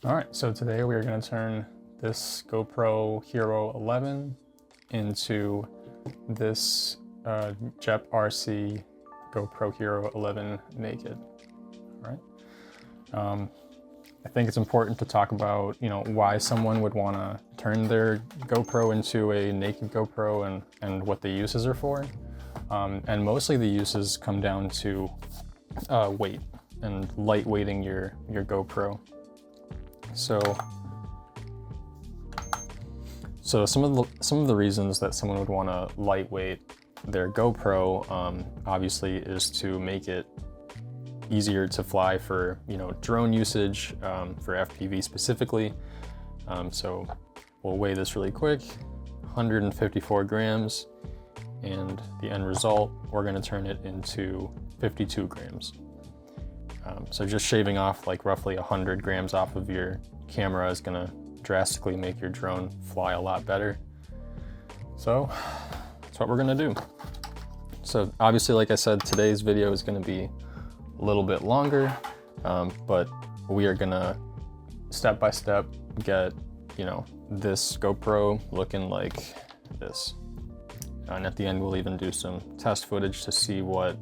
All right, so today we are going to turn this GoPro Hero 11 into this GEPRC GoPro Hero 11 naked. All right. I think it's important to talk about, why someone would want to turn their GoPro into a naked GoPro and what the uses are for. And mostly the uses come down to weight and lightweighting your GoPro. So some of the reasons that someone would want to lightweight their GoPro obviously is to make it easier to fly for drone usage, for FPV specifically. So we'll weigh this really quick, 154 grams, and the end result, we're going to turn it into 52 grams. So just shaving off like roughly 100 grams off of your camera is going to drastically make your drone fly a lot better. So that's what we're going to do. So obviously, like I said, today's video is going to be a little bit longer, but we are going to step by step get, this GoPro looking like this. And at the end, we'll even do some test footage to see what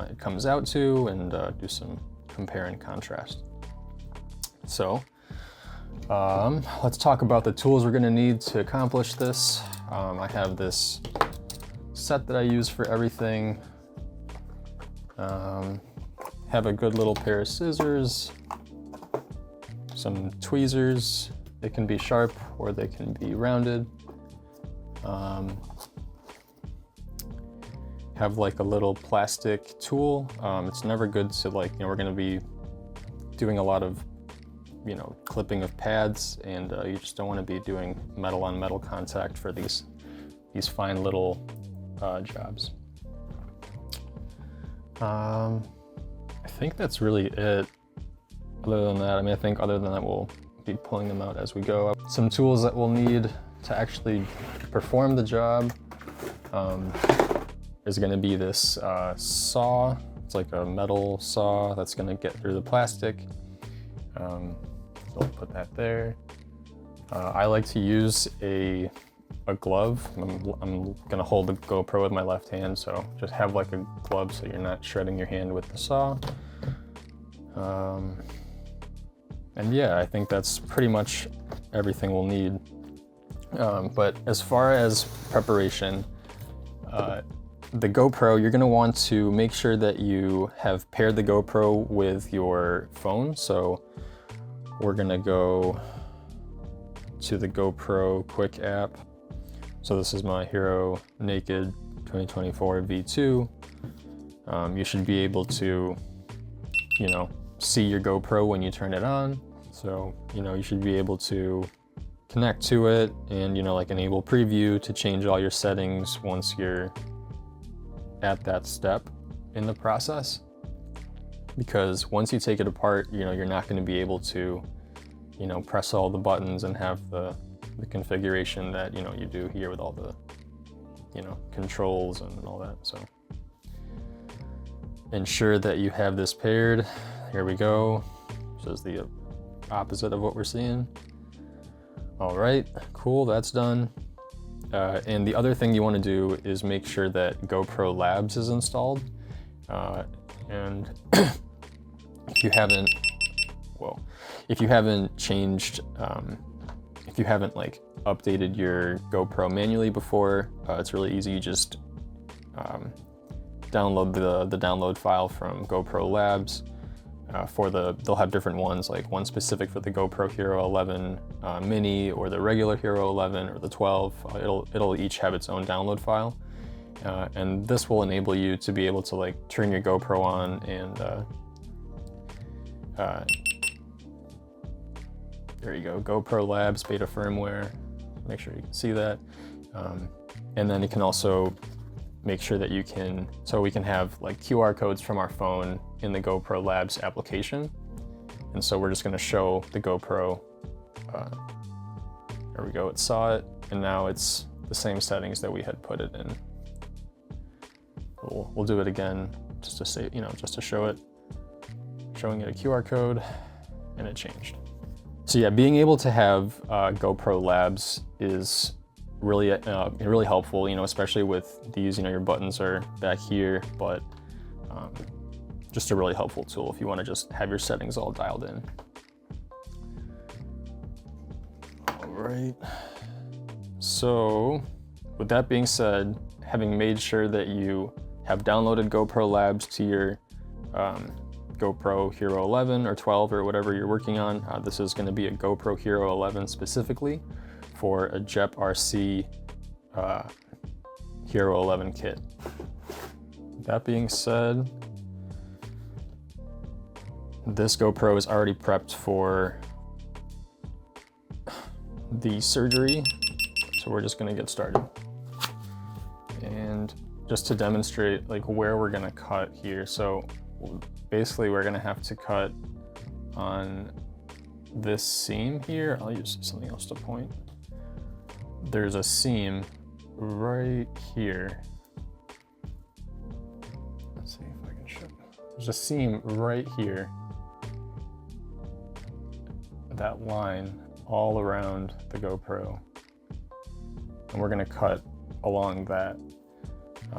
it comes out to and do some compare and contrast. So let's talk about the tools we're going to need to accomplish this. I have this set that I use for everything. Have a good little pair of scissors, some tweezers. They can be sharp or they can be rounded. Have like a little plastic tool. It's never good to we're going to be doing a lot of clipping of pads, and you just don't want to be doing metal on metal contact for these fine little jobs. I think that's really it. Other than that, I think other than that, we'll be pulling them out as we go. Some tools that we'll need to actually perform the job is going to be this saw. It's like a metal saw that's going to get through the plastic. So we'll put that there. I like to use a glove. I'm gonna hold the GoPro with my left hand, so just have like a glove so you're not shredding your hand with the saw. And yeah, I think that's pretty much everything we'll need. But as far as preparation, the GoPro, you're gonna want to make sure that you have paired the GoPro with your phone. So we're gonna go to the GoPro Quick app. So this is my Hero Naked 2024 V2. You should be able to, see your GoPro when you turn it on. So, you should be able to connect to it and, enable preview to change all your settings once you're at that step in the process. Because once you take it apart, you're not going to be able to, press all the buttons and have the configuration that you do here with all the controls and all that. So ensure that you have this paired. Here we go. This is the opposite of what we're seeing. All right, cool, that's done. And the other thing you want to do is make sure that GoPro Labs is installed. And if you haven't changed, if you haven't updated your GoPro manually before, it's really easy. You just download the download file from GoPro Labs. They'll have different ones, like one specific for the GoPro Hero 11 Mini, or the regular Hero 11, or the 12. It'll each have its own download file, and this will enable you to be able to turn your GoPro on and there you go, GoPro Labs beta firmware. Make sure you can see that, and then you can also make sure that we can have QR codes from our phone in the GoPro Labs application. And so we're just gonna show the GoPro, there we go, it saw it, and now it's the same settings that we had put it in. We'll do it again just to say, just to show it, showing it a QR code, and it changed. So yeah, being able to have GoPro Labs is really really helpful, you know, especially with these, you know, your buttons are back here, but just a really helpful tool if you want to just have your settings all dialed in. All right. So with that being said, having made sure that you have downloaded GoPro Labs to your GoPro Hero 11 or 12 or whatever you're working on, this is going to be a GoPro Hero 11 specifically for a GEPRC Hero 11 kit. That being said, this GoPro is already prepped for the surgery, so we're just gonna get started. And just to demonstrate like where we're gonna cut here, so basically we're gonna have to cut on this seam here. I'll use something else to point. There's a seam right here. Let's see if I can show. There's a seam right here. That line all around the GoPro. And we're gonna cut along that.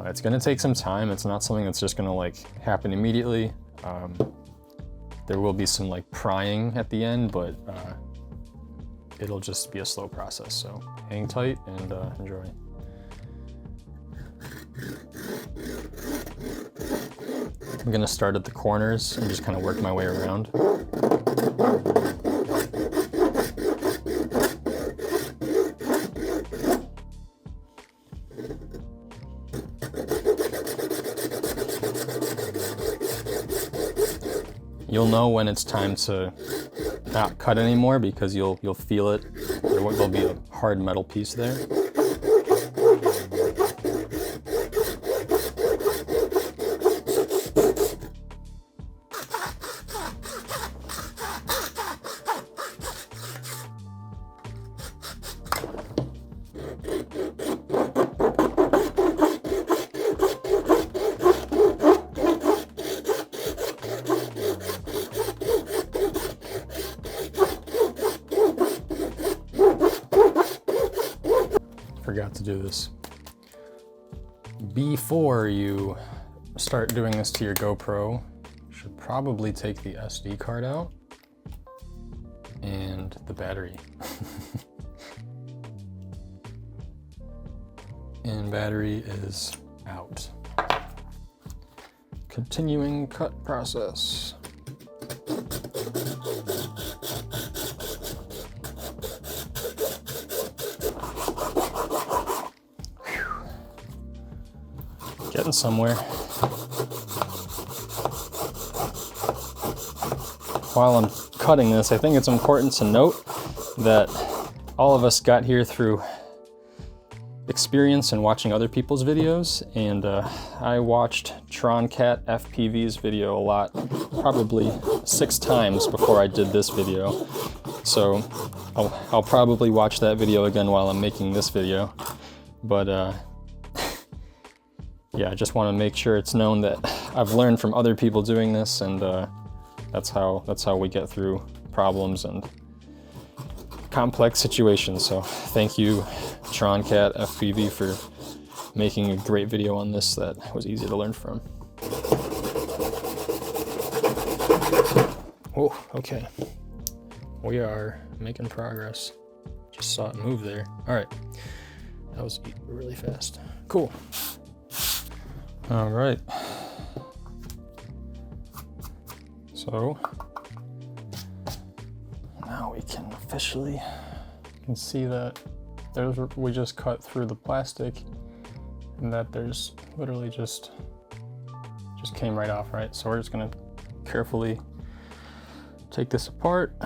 It's gonna take some time. It's not something that's just gonna like happen immediately. There will be some like prying at the end, but it'll just be a slow process. So hang tight and enjoy. I'm gonna start at the corners and just kind of work my way around. You'll know when it's time to not cut anymore because you'll feel it. There'll be a hard metal piece there. Forgot to do this. Before you start doing this to your GoPro, you should probably take the SD card out and the battery. And battery is out. Continuing cut process. Getting somewhere. While I'm cutting this, I think it's important to note that all of us got here through experience and watching other people's videos, and I watched TroncatFPV's video a lot, probably 6 times before I did this video. So I'll probably watch that video again while I'm making this video, but yeah, I just want to make sure it's known that I've learned from other people doing this, and that's how we get through problems and complex situations. So thank you, TroncatFPV, for making a great video on this that was easy to learn from. Oh, okay. We are making progress. Just saw it move there. All right, that was really fast. Cool. All right. So now we can officially, you can see that we just cut through the plastic, and that there's literally just came right off, right? So we're just gonna carefully take this apart.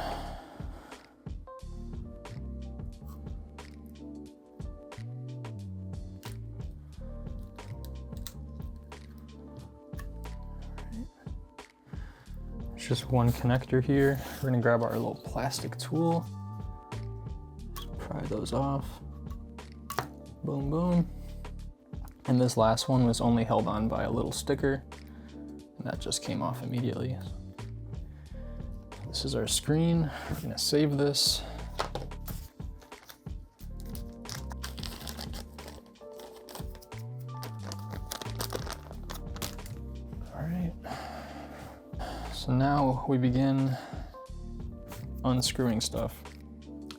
Just one connector here. We're gonna grab our little plastic tool, just pry those off. Boom, boom. And this last one was only held on by a little sticker, and that just came off immediately. The This is our screen. We're gonna save this. All right. So now we begin unscrewing stuff.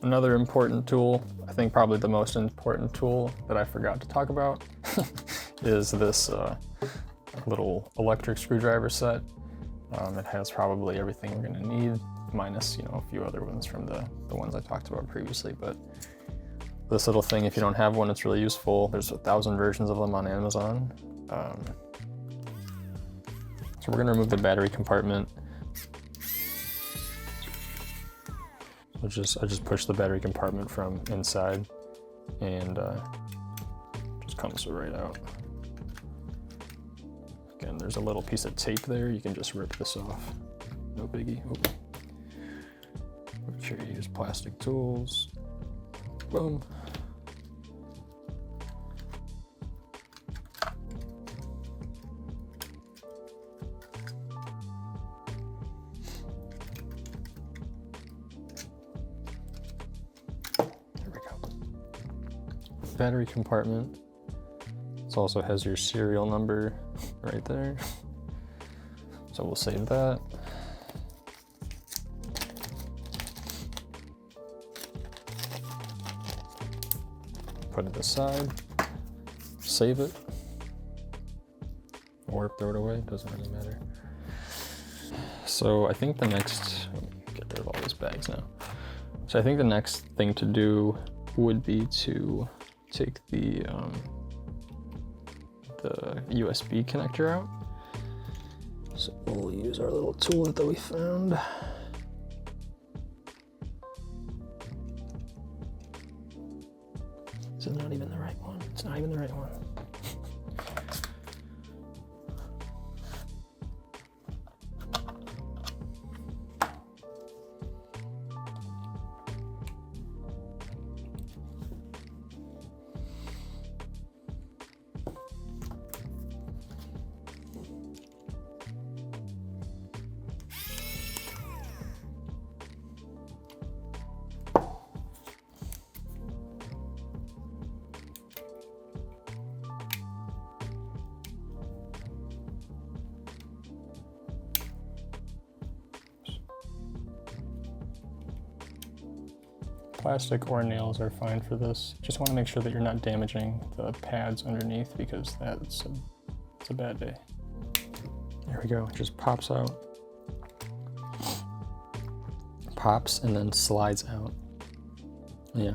Another important tool, I think probably the most important tool that I forgot to talk about is this little electric screwdriver set. It has probably everything we're gonna need, minus, you know, a few other ones from the ones I talked about previously. But this little thing, if you don't have one, it's really useful. There's 1,000 versions of them on Amazon. So we're gonna remove the battery compartment. I just push the battery compartment from inside, and just comes right out. Again, there's a little piece of tape there. You can just rip this off. No biggie. Oh. Make sure you use plastic tools. Boom. Battery compartment. This also has your serial number right there. So we'll save that. Put it aside, save it, or throw it away, doesn't really matter. So I think the next, get rid of all these bags now. So I think the next thing to do would be to take the USB connector out. So we'll use our little tool that we found. This is not even the right one. It's not even the right one. Plastic or nails are fine for this. Just want to make sure that you're not damaging the pads underneath, because it's a bad day. There we go, it just pops out. Pops and then slides out. Yeah.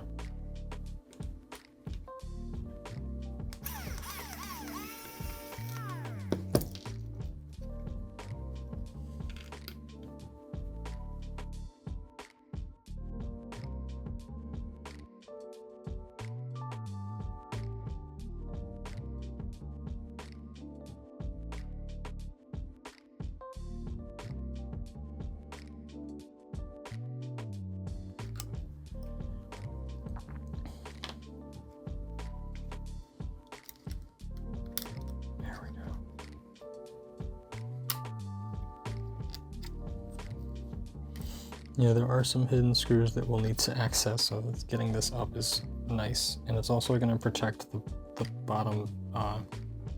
Yeah, there are some hidden screws that we'll need to access, so getting this up is nice. And it's also going to protect the bottom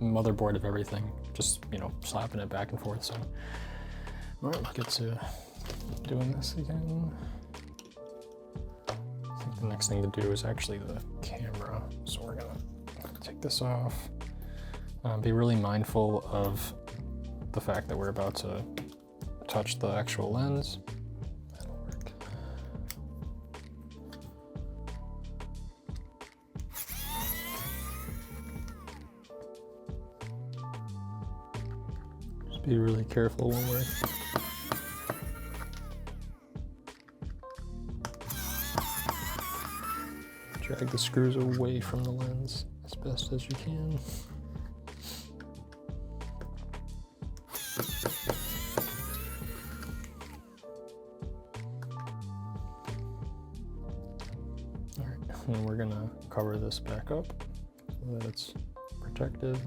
motherboard of everything, just, you know, slapping it back and forth. So, all right, we'll get to doing this again. I think the next thing to do is actually the camera. So we're going to take this off. Be really mindful of the fact that we're about to touch the actual lens. Be really careful when we're drag the screws away from the lens as best as you can. All right, and we're gonna cover this back up so that it's protected.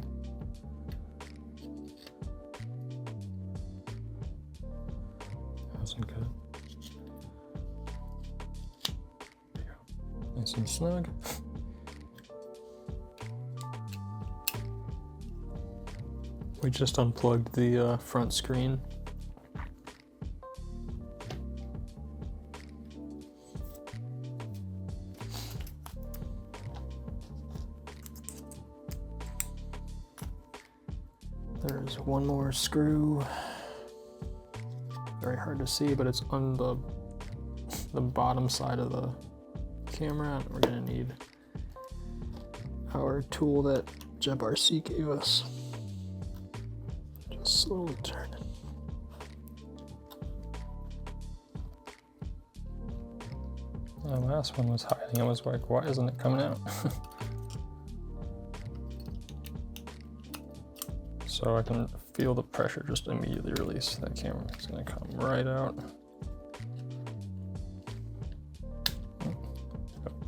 Good. Nice and snug. We just unplugged the front screen. There's one more screw. Very hard to see, but it's on the bottom side of the camera, and we're gonna need our tool that GEPRC gave us. Just slowly turn it. The last one was hiding. I was like, why isn't it coming out? So I can feel the pressure just immediately release that camera. It's gonna come right out.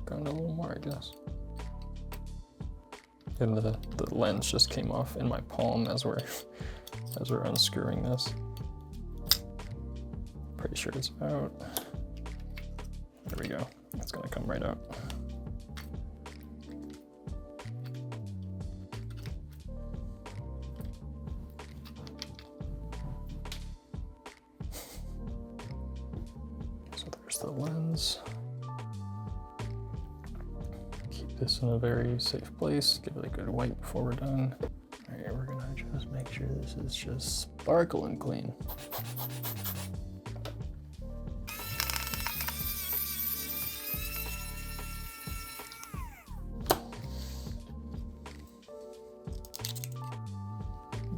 Got a little more, I guess. And the lens just came off in my palm as we're unscrewing this. Pretty sure it's out. There we go. It's gonna come right out. So there's the lens. Keep this in a very safe place. Give it a good wipe before we're done. All right, we're gonna just make sure this is just sparkling clean.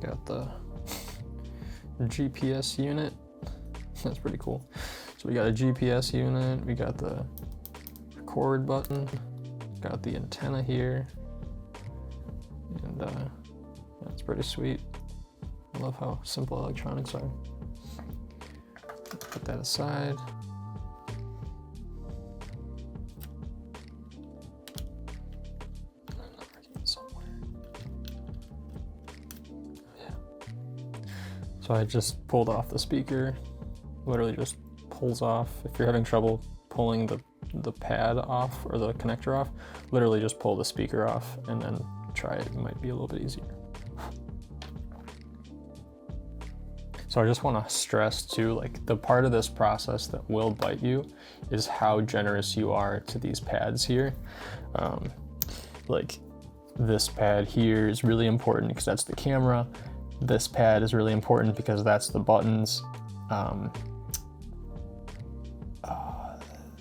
Got the GPS unit. That's pretty cool. So we got a GPS unit, we got the record button, got the antenna here, and that's pretty sweet. I love how simple electronics are. Put that aside. So I just pulled off the speaker, literally just pulls off. If you're having trouble pulling the pad off or the connector off, literally just pull the speaker off and then try it. It might be a little bit easier. So I just want to stress too, like the part of this process that will bite you is how generous you are to these pads here. Like this pad here is really important because that's the camera. This pad is really important because that's the buttons.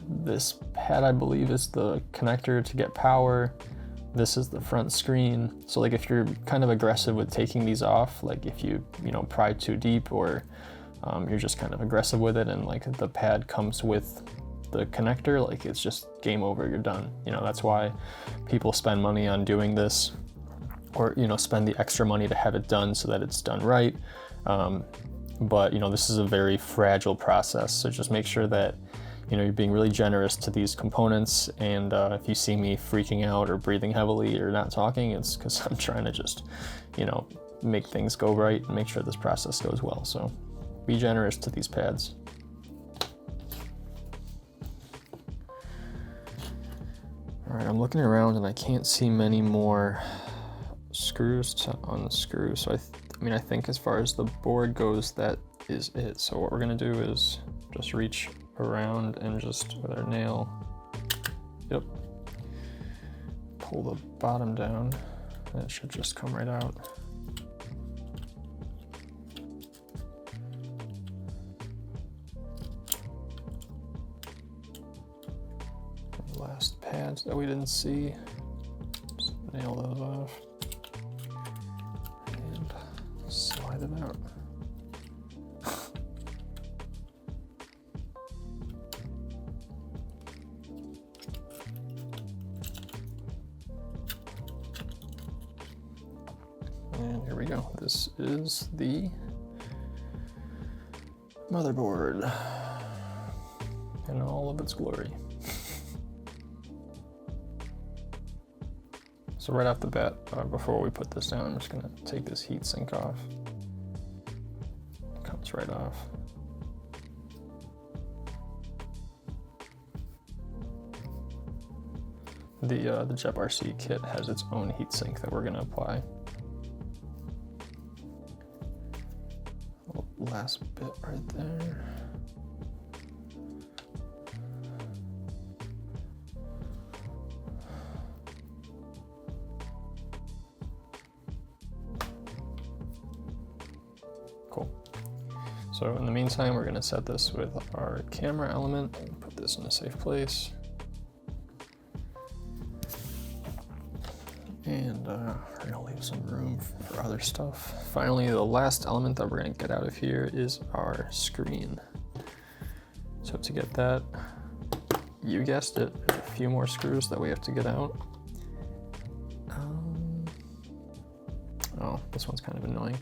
This pad, I believe, is the connector to get power. This is the front screen. So like if you're kind of aggressive with taking these off, like if you pry too deep, or you're just kind of aggressive with it and like the pad comes with the connector, like it's just game over, you're done. That's why people spend money on doing this, or spend the extra money to have it done so that it's done right. But this is a very fragile process, so just make sure that you're being really generous to these components. And if you see me freaking out or breathing heavily or not talking, it's because I'm trying to just make things go right and make sure this process goes well. So be generous to these pads. All right, I'm looking around and I can't see many more screws to unscrew. So I think as far as the board goes, that is it. So what we're gonna do is just reach around and just with our nail, pull the bottom down, and it should just come right out. The last pads that we didn't see, just nail those off and slide it out. And here we go. This is the motherboard in all of its glory. So right off the bat, before we put this down, I'm just gonna take this heatsink off. It comes right off. the GEPRC kit has its own heatsink that we're gonna apply. Last bit right there. Cool. So in the meantime, we're gonna set this with our camera element and put this in a safe place. And we're gonna leave some room for other stuff. Finally, the last element that we're gonna get out of here is our screen. So to get that, you guessed it, there's a few more screws that we have to get out. Oh, this one's kind of annoying.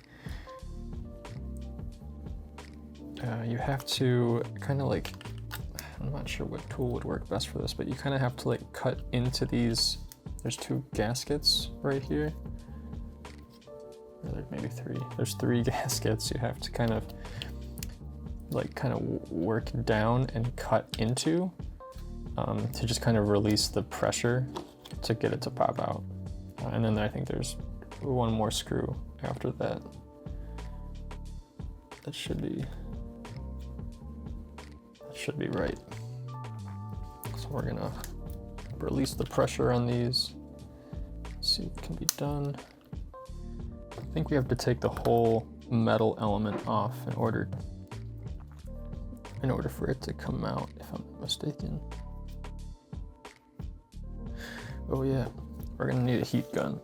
You have to kind of like, I'm not sure what tool would work best for this, but you kind of have to like cut into these. There's 2 gaskets right here. Or there maybe 3. There's 3 gaskets you have to kind of work down and cut into to just kind of release the pressure to get it to pop out. And then I think there's 1 more screw after that. That should be right. So we're gonna release the pressure on these, see what can be done. I think we have to take the whole metal element off in order for it to come out, if I'm not mistaken. Oh yeah, we're gonna need a heat gun.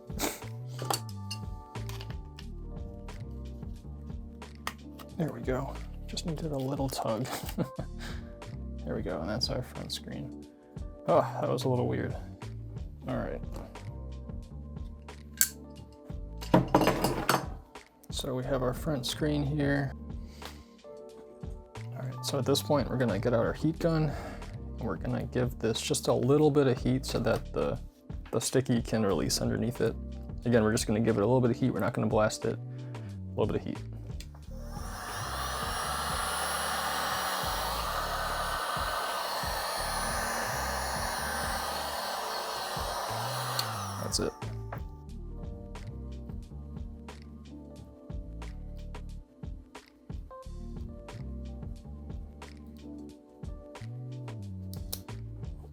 There we go. Just needed a little tug. There we go, and that's our front screen. Oh, that was a little weird. All right. So we have our front screen here. All right, so at this point, we're gonna get out our heat gun, and we're gonna give this just a little bit of heat so that the sticky can release underneath it. Again, we're just gonna give it a little bit of heat. We're not gonna blast it, a little bit of heat. That's it.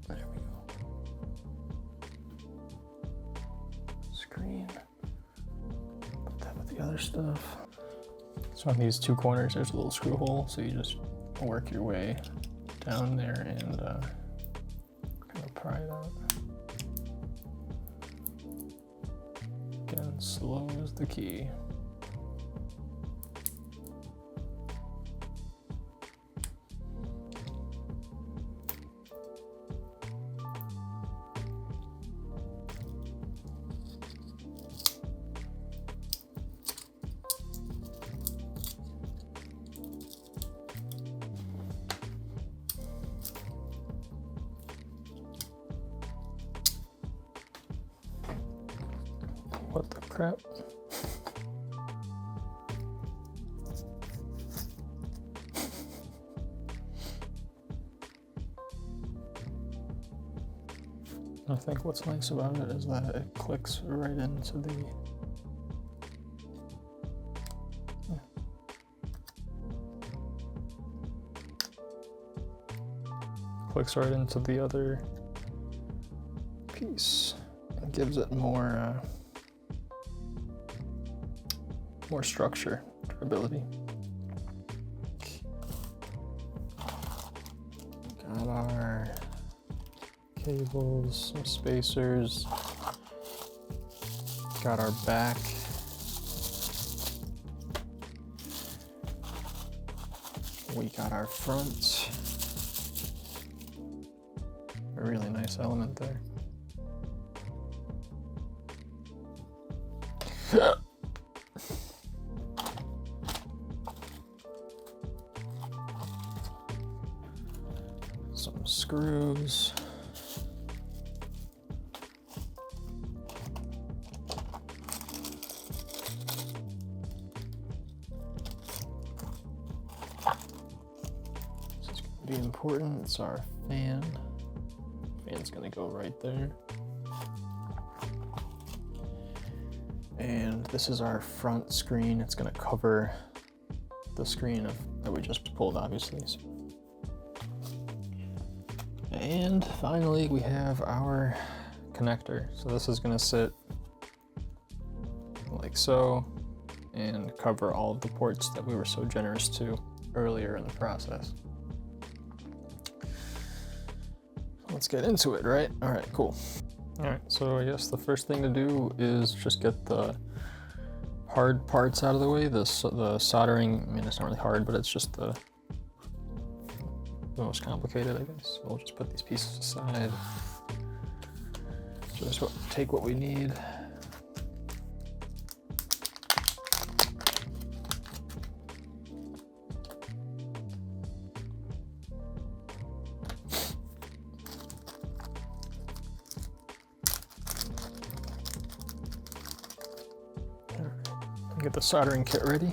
There we go. Screen. Put that with the other stuff. So on these 2 corners, there's a little screw hole, so you just work your way down there and kind of pry it out. Again, slow is the key. What the crap? I think what's nice about it is that it clicks right into the other piece and gives it more structure, durability. Got our cables, some spacers, got our back. We got our front. A really nice element there. Some screws. This is going to be important. It's our fan. Fan's going to go right there. And this is our front screen. It's gonna cover the screen that we just pulled, obviously. And finally, we have our connector. So this is gonna sit like so and cover all of the ports that we were so generous to earlier in the process. Let's get into it, right? All right, cool. All right, so I guess the first thing to do is just get the hard parts out of the way. The soldering, I mean, it's not really hard, but it's just the most complicated, I guess. We'll just put these pieces aside. Just take what we need. Get the soldering kit ready.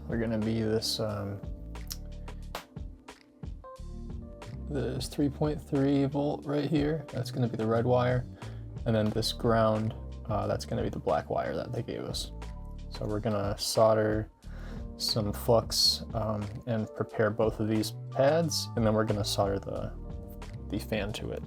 They're gonna be this 3.3 volt right here. That's gonna be the red wire, and then this ground, that's gonna be the black wire that they gave us. So we're gonna solder some flux and prepare both of these pads, and then we're gonna solder the fan to it.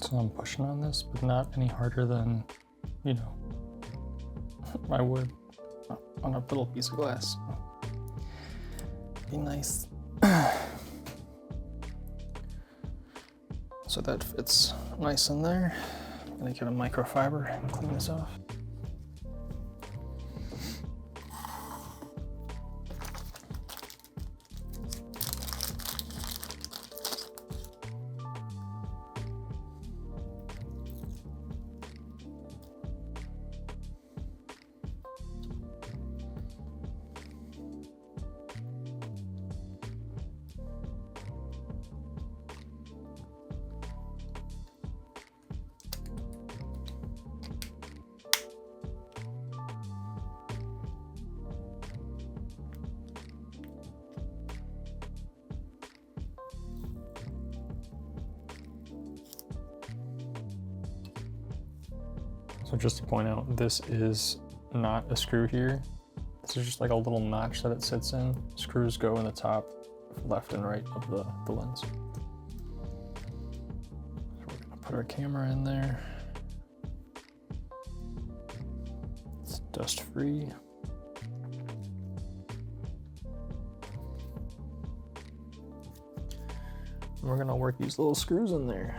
So I'm pushing on this, but not any harder than, you know, I would on a little piece of glass. Be nice. So that fits nice in there. I'm gonna get a microfiber and clean this off. So just to point out, this is not a screw here. This is just like a little notch that it sits in. Screws go in the top, left and right of the lens. So we're gonna put our camera in there. It's dust free. And we're gonna work these little screws in there.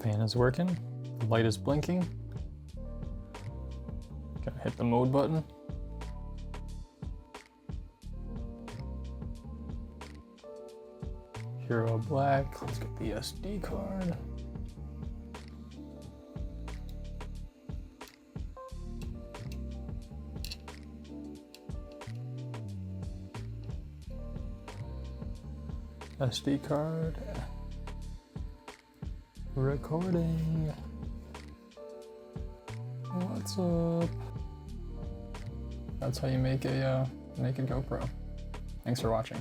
Fan is working, the light is blinking. Gotta hit the mode button. Hero black, let's get the SD card. SD card. Recording. What's up? That's how you make a naked GoPro. Thanks for watching.